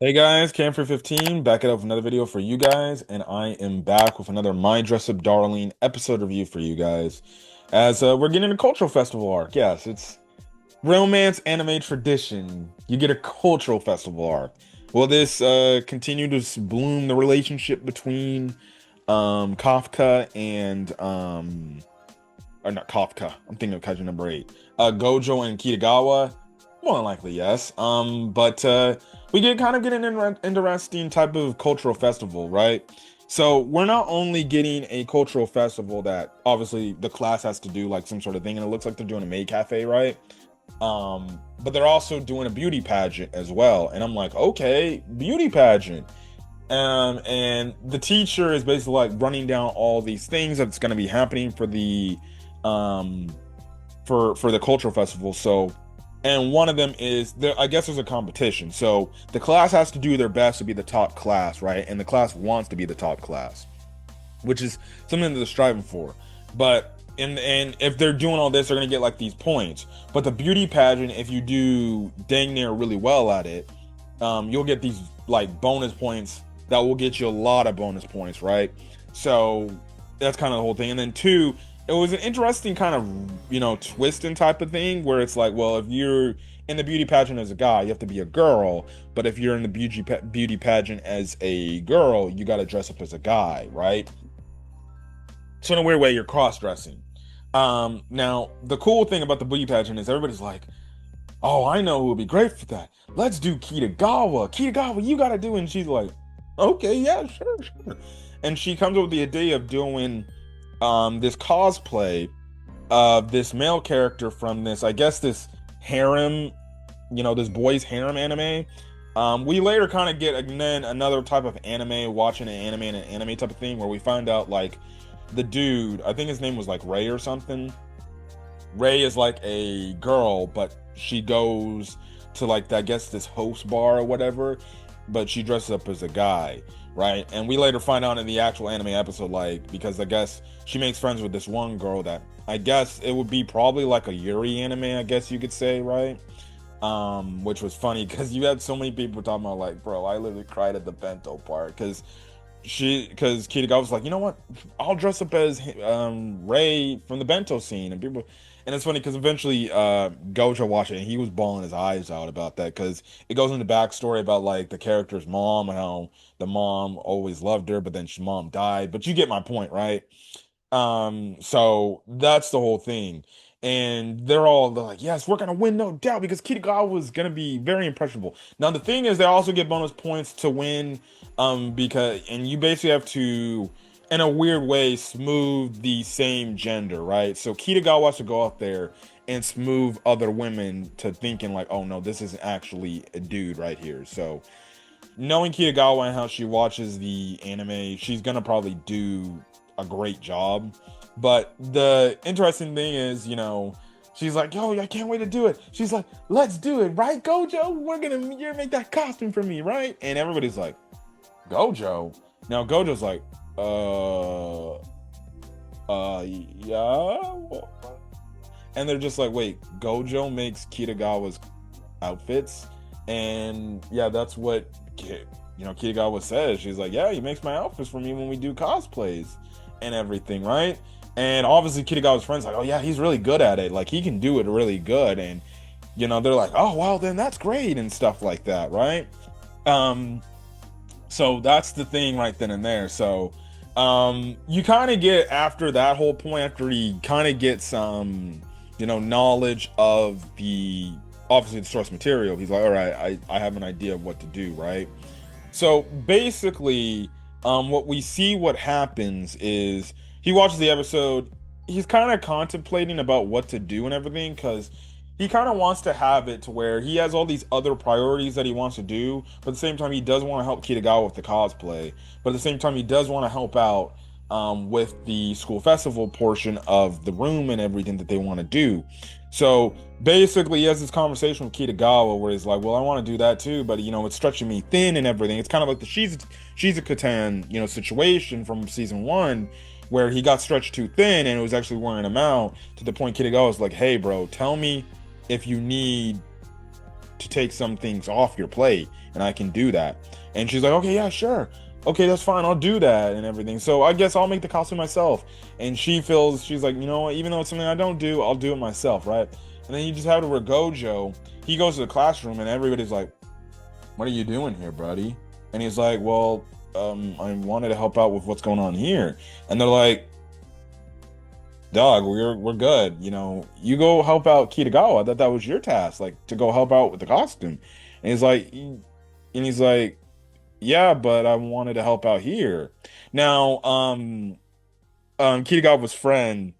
Hey guys, Cam for 15 back it up with another video for you guys, and I am back with another My Dress Up Darling episode review for you guys. As we're getting a cultural festival arc. Yes, it's romance anime tradition. You get a cultural festival arc. Will this continue to bloom the relationship between Kafka and or not Kafka? I'm thinking of Kaiju number 8. Gojo and Kitagawa? More than likely, yes. But we get kind of get an interesting type of cultural festival, right? So we're not only getting a cultural festival that obviously the class has to do like some sort of thing, and it looks like they're doing a maid cafe, right? But they're also doing a beauty pageant as well. And I'm like, okay, beauty pageant. And the teacher is basically like running down all these things that's going to be happening for the um for the cultural festival. So, and one of them is there, I guess there's a competition. So the class has to do their best to be the top class, right? And the class wants to be the top class, which is something that they're striving for. But and if they're doing all this, they're gonna get like these points. But the beauty pageant, if you do dang near really well at it, you'll get these like bonus points that will get you a lot of bonus points, right? So that's kind of the whole thing. And then two, it was an interesting kind of twist and type of thing where it's like, well, if you're in the beauty pageant as a guy, you have to be a girl, but if you're in the beauty pageant as a girl, you got to dress up as a guy, right? So in a weird way, you're cross-dressing. Now the cool thing about the beauty pageant is everybody's like, oh, I know who would be great for that. Let's do Kitagawa. Kitagawa, you gotta do it. And she's like, okay, yeah, sure, sure. And she comes up with the idea of doing this cosplay of this male character from this, I guess, this harem, this boys harem anime. We later kind of get again another type of anime, watching an anime and an anime type of thing, where we find out like the dude, I think his name was like Ray or something. Ray is like a girl, but she goes to like I guess this host bar or whatever, but she dresses up as a guy, right? And we later find out in the actual anime episode, like, because I guess she makes friends with this one girl that I guess it would be probably like a Yuri anime, I guess you could say, right? Which was funny because you had so many people talking about like, bro, I literally cried at the bento part because Kitagawa was like, you know what? I'll dress up as Ray from the bento scene, and people, and it's funny because eventually Gojo watched it and he was bawling his eyes out about that because it goes into backstory about like the character's mom and how the mom always loved her, but then mom died. But you get my point, right? So that's the whole thing. And they're like, yes, we're gonna win, no doubt, because Kitagawa was gonna be very impressionable. Now the thing is, they also get bonus points to win, because and you basically have to, in a weird way, smooth the same gender, right? So Kitagawa has to go out there and smooth other women to thinking like, oh no, this isn't actually a dude right here. So knowing Kitagawa and how she watches the anime, she's gonna probably do a great job. But the interesting thing is, she's like, yo, I can't wait to do it. She's like, let's do it, right, Gojo? You're gonna make that costume for me, right? And everybody's like, Gojo? Now Gojo's like, yeah. And they're just like, wait, Gojo makes Kitagawa's outfits? And yeah, that's what Kitagawa says. She's like, yeah, he makes my outfits for me when we do cosplays and everything, right? And obviously Kitagawa's friends like, oh yeah, he's really good at it. Like he can do it really good. And they're like, oh well, then that's great and stuff like that, right? So that's the thing right then and there. So you kind of get after that whole point, after he kind of gets some knowledge of the obviously the source material, he's like, all right, I have an idea of what to do, right? So basically, what happens is he watches the episode. He's kind of contemplating about what to do and everything because he kind of wants to have it to where he has all these other priorities that he wants to do, but at the same time he does want to help Kitagawa with the cosplay, but at the same time he does want to help out with the school festival portion of the room and everything that they want to do. So basically, he has this conversation with Kitagawa where he's like, "Well, I want to do that too, but it's stretching me thin and everything." It's kind of like the Shizukatan, situation from season one, where he got stretched too thin and it was actually wearing him out to the point Kitagawa was like, "Hey, bro, tell me if you need to take some things off your plate, and I can do that. And she's like, okay, yeah, sure. Okay, that's fine. I'll do that and everything. So I guess I'll make the costume myself. And she's like, you know what? Even though it's something I don't do, I'll do it myself, right? And then you just have to where Gojo, he goes to the classroom and everybody's like, what are you doing here, buddy? And he's like, well, I wanted to help out with what's going on here. And they're like, dog, we're good. You know, you go help out Kitagawa. I thought that was your task, like to go help out with the costume. And he's like, yeah, but I wanted to help out here. Now, Kitagawa's friend,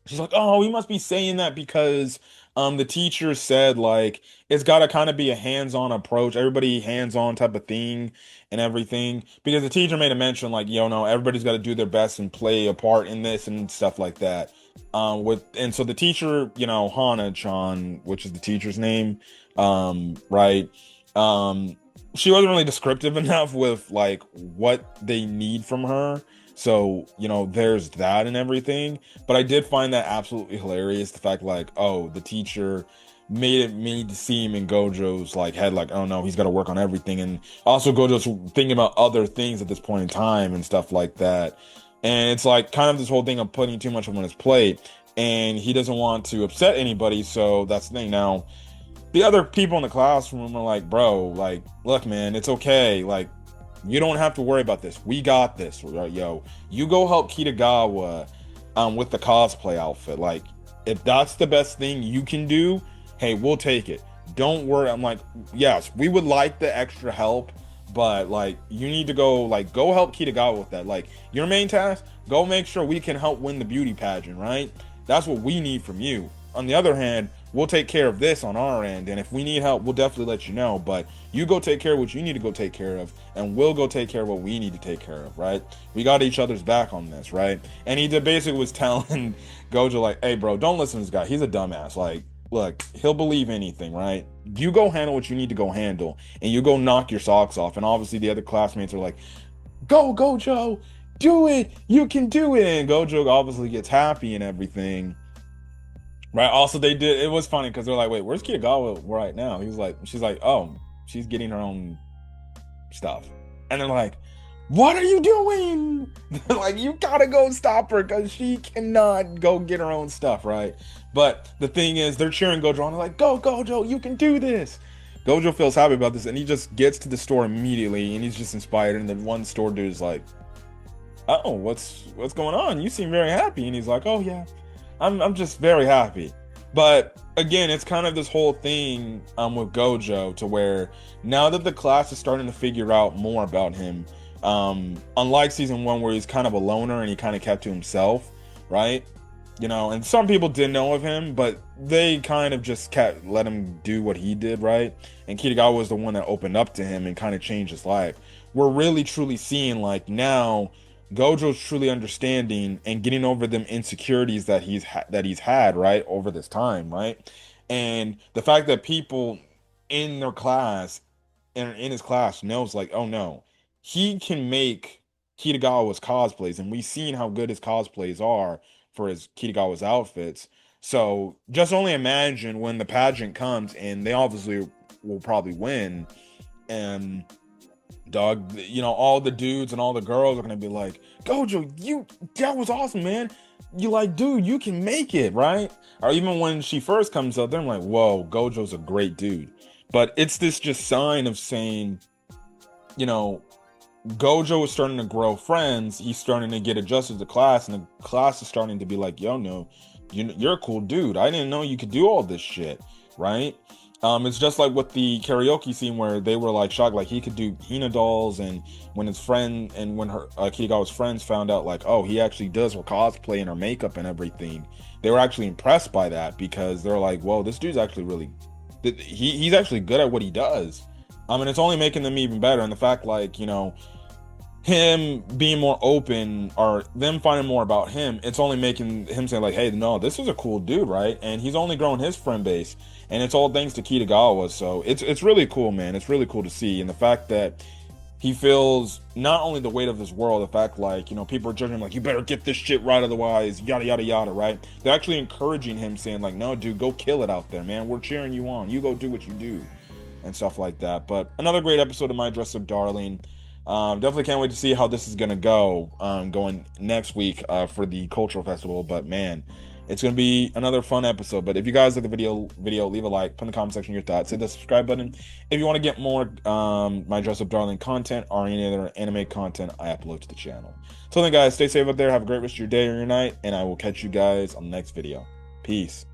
she's like, oh, he must be saying that because the teacher said like it's gotta kind of be a hands-on approach, everybody hands-on type of thing and everything. Because the teacher made a mention like, yo, no, everybody's gotta do their best and play a part in this and stuff like that. So the teacher, Hana-chan, which is the teacher's name, right? She wasn't really descriptive enough with like what they need from her. So, there's that and everything. But I did find that absolutely hilarious. The fact like, oh, the teacher made it seem in Gojo's like head like, oh no, he's got to work on everything. And also Gojo's thinking about other things at this point in time and stuff like that. And it's like kind of this whole thing of putting too much on his plate. And he doesn't want to upset anybody. So that's the thing. Now, the other people in the classroom are like, bro, like, look, man, it's okay. Like, you don't have to worry about this. We got this, right? Yo, you go help Kitagawa with the cosplay outfit. Like, if that's the best thing you can do, hey, we'll take it. Don't worry. I'm like, yes, we would like the extra help, but like, you need to go help Kitagawa with that. Like, your main task, go make sure we can help win the beauty pageant, right? That's what we need from you. On the other hand, we'll take care of this on our end, and if we need help, we'll definitely let you know. But you go take care of what you need to go take care of, and we'll go take care of what we need to take care of, right? We got each other's back on this, right? And he basically was telling Gojo like, hey bro, don't listen to this guy, he's a dumbass. Like, look, he'll believe anything, right? You go handle what you need to go handle, and you go knock your socks off. And obviously the other classmates are like, go Gojo, do it, you can do it. And Gojo obviously gets happy and everything. Right. Also, it was funny because they're like, wait, where's Kitagawa right now? She's like, oh, she's getting her own stuff. And they're like, what are you doing? Like, you gotta go stop her because she cannot go get her own stuff, right? But the thing is, they're cheering Gojo on. They're like, go, Gojo, you can do this. Gojo feels happy about this, and he just gets to the store immediately, and he's just inspired. And then one store dude is like, oh, what's going on? You seem very happy. And he's like, oh, yeah. I'm just very happy. But again, it's kind of this whole thing with Gojo to where now that the class is starting to figure out more about him, unlike season 1 where he's kind of a loner and he kind of kept to himself, right? And some people did know of him, but they kind of just let him do what he did, right? And Kitagawa was the one that opened up to him and kind of changed his life. We're really truly seeing like now Gojo's truly understanding and getting over them insecurities that he's had right over this time, right? And the fact that people in their class and in his class knows like, oh no, he can make Kitagawa's cosplays, and we've seen how good his cosplays are for his Kitagawa's outfits. So just only imagine when the pageant comes, and they obviously will probably win, and dog, all the dudes and all the girls are gonna be like, Gojo, that was awesome, man. You like, dude, you can make it, right? Or even when she first comes up, they're like, whoa, Gojo's a great dude. But it's this just sign of saying, Gojo is starting to grow friends. He's starting to get adjusted to the class, and the class is starting to be like, yo, no, you're a cool dude. I didn't know you could do all this shit, right? It's just like with the karaoke scene where they were like shocked, like he could do Hina dolls, and when his friend and when her Kitagawa's friends found out like, oh, he actually does her cosplay and her makeup and everything, they were actually impressed by that because they're like, whoa, this dude's actually really, he's actually good at what he does. And it's only making them even better. And the fact like, him being more open or them finding more about him, it's only making him say like, hey, no, this is a cool dude, right? And he's only grown his friend base, and it's all thanks to Kitagawa. So it's really cool, man. It's really cool to see. And the fact that he feels not only the weight of this world, the fact like, people are judging him like, you better get this shit right, otherwise yada yada yada, right? They're actually encouraging him, saying like, no dude, go kill it out there, man, we're cheering you on, you go do what you do. and stuff like that. But another great episode of My Dress Up Darling. Definitely can't wait to see how this is gonna go going next week for the cultural festival. But man, it's gonna be another fun episode. But if you guys like the video, leave a like, put in the comment section your thoughts, hit the subscribe button. If you want to get more My Dress Up Darling content or any other anime content I upload to the channel. So then guys, stay safe out there, have a great rest of your day or your night, and I will catch you guys on the next video. Peace.